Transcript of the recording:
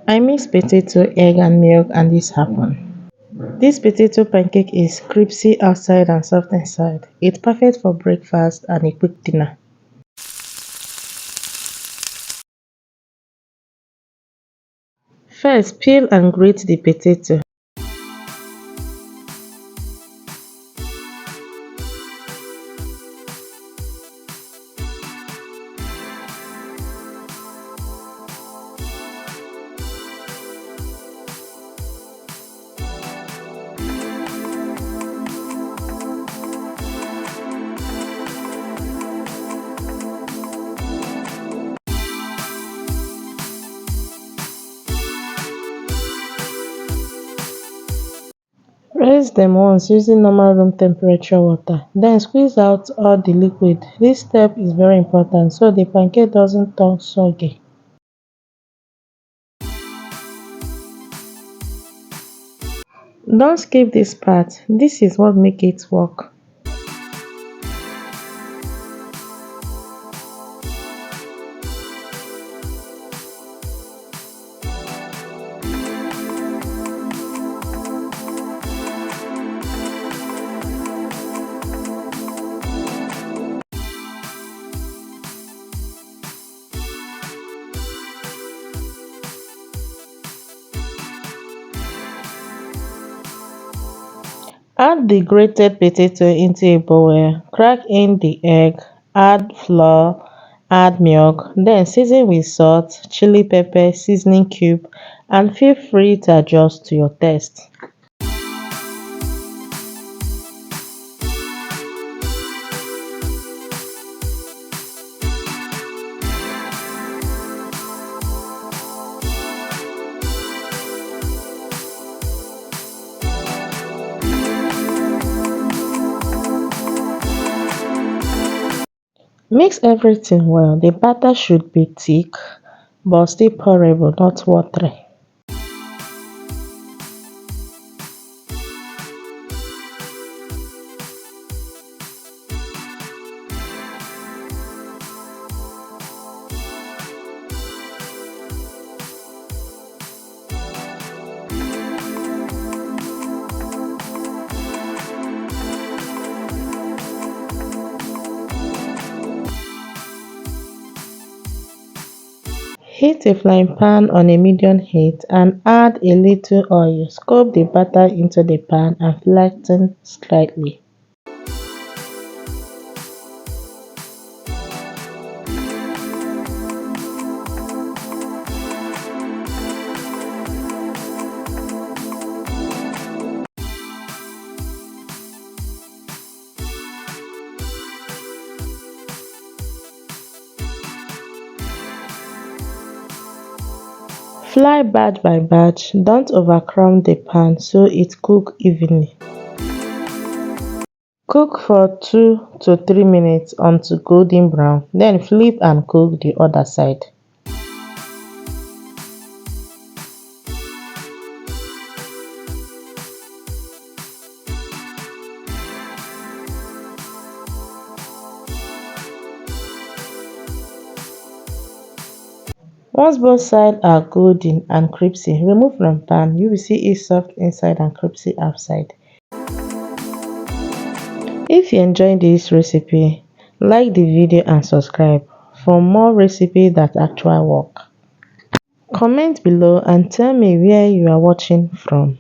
I mix potato, egg and milk and this happened. This potato pancake is crispy outside and soft inside. It's perfect for breakfast and a quick dinner. First, peel and grate the potato. Rinse them once using normal room temperature water. Then squeeze out all the liquid. This step is very important so the pancake doesn't turn soggy. Don't skip this part. This is what makes it work. Add the grated potato into a bowl, crack in the egg, add flour, add milk, then season with salt, chili pepper, seasoning cube, and feel free to adjust to your taste. Mix everything well. The batter should be thick but still pourable, not watery. Heat a frying pan on a medium heat and add a little oil. Scoop the batter into the pan and flatten slightly. Fry batch by batch. Don't overcrowd the pan so it cooks evenly. Cook for 2 to 3 minutes until golden brown, then flip and cook the other side. Once both sides are golden and crispy, remove from pan. You will see it soft inside and crispy outside. If you enjoyed this recipe, like the video and subscribe for more recipes that actually work. Comment below and tell me where you are watching from.